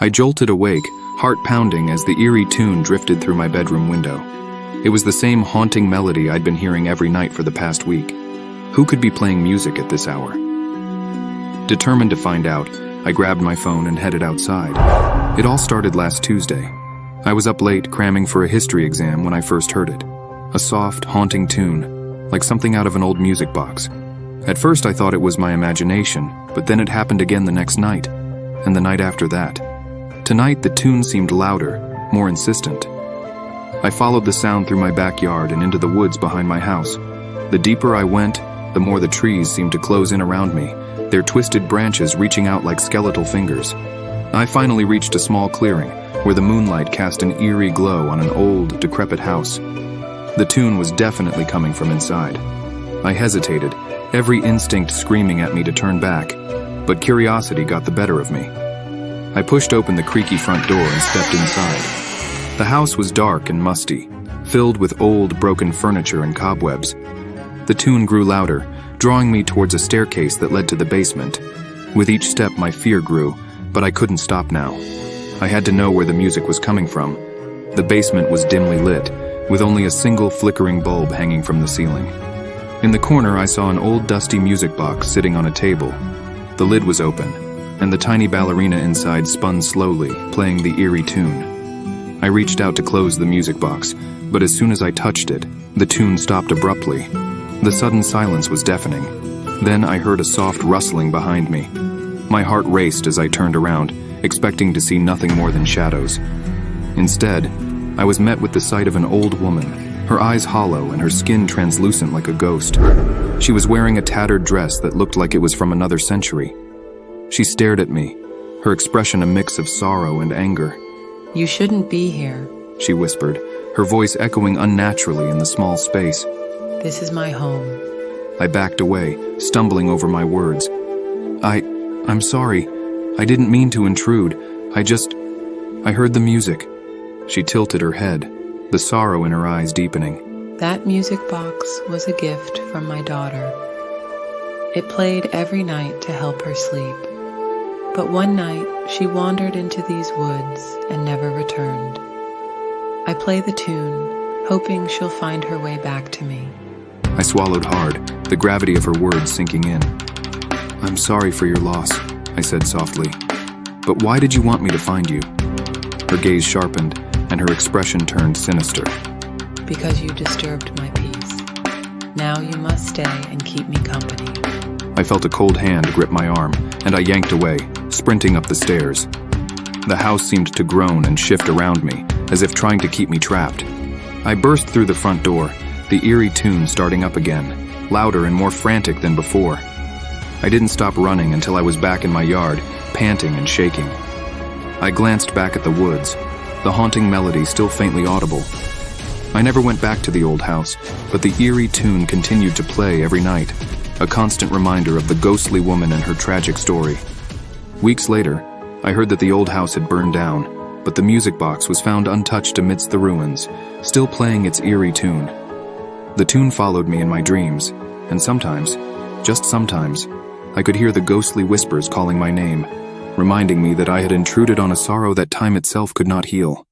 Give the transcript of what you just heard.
I jolted awake, heart pounding as the eerie tune drifted through my bedroom window. It was the same haunting melody I'd been hearing every night for the past week. Who could be playing music at this hour? Determined to find out, I grabbed my phone and headed outside. It all started last Tuesday. I was up late cramming for a history exam when I first heard it. A soft, haunting tune, like something out of an old music box. At first I thought it was my imagination, but then it happened again the next night, and the night after that. Tonight the tune seemed louder, more insistent. I followed the sound through my backyard and into the woods behind my house. The deeper I went, the more the trees seemed to close in around me, their twisted branches reaching out like skeletal fingers. I finally reached a small clearing, where the moonlight cast an eerie glow on an old, decrepit house. The tune was definitely coming from inside. I hesitated, every instinct screaming at me to turn back, but curiosity got the better of me. I pushed open the creaky front door and stepped inside. The house was dark and musty, filled with old, broken furniture and cobwebs. The tune grew louder, drawing me towards a staircase that led to the basement. With each step, my fear grew, but I couldn't stop now. I had to know where the music was coming from. The basement was dimly lit, with only a single flickering bulb hanging from the ceiling. In the corner, I saw an old dusty music box sitting on a table. The lid was open, and the tiny ballerina inside spun slowly, playing the eerie tune. I reached out to close the music box, but as soon as I touched it, the tune stopped abruptly. The sudden silence was deafening. Then I heard a soft rustling behind me. My heart raced as I turned around, expecting to see nothing more than shadows. Instead, I was met with the sight of an old woman, her eyes hollow and her skin translucent like a ghost. She was wearing a tattered dress that looked like it was from another century. She stared at me, her expression a mix of sorrow and anger. "You shouldn't be here," she whispered, her voice echoing unnaturally in the small space. "This is my home." I backed away, stumbling over my words. I'm sorry. I didn't mean to intrude. I heard the music." She tilted her head, the sorrow in her eyes deepening. "That music box was a gift from my daughter. It played every night to help her sleep. But one night, she wandered into these woods and never returned. I play the tune, hoping she'll find her way back to me." I swallowed hard, the gravity of her words sinking in. "I'm sorry for your loss," I said softly. "But why did you want me to find you?" Her gaze sharpened, and her expression turned sinister. "Because you disturbed my peace. Now you must stay and keep me company." I felt a cold hand grip my arm, and I yanked away, sprinting up the stairs. The house seemed to groan and shift around me, as if trying to keep me trapped. I burst through the front door, the eerie tune starting up again, louder and more frantic than before. I didn't stop running until I was back in my yard, panting and shaking. I glanced back at the woods, the haunting melody still faintly audible. I never went back to the old house, but the eerie tune continued to play every night, a constant reminder of the ghostly woman and her tragic story. Weeks later, I heard that the old house had burned down, but the music box was found untouched amidst the ruins, still playing its eerie tune. The tune followed me in my dreams, and sometimes, just sometimes, I could hear the ghostly whispers calling my name, reminding me that I had intruded on a sorrow that time itself could not heal.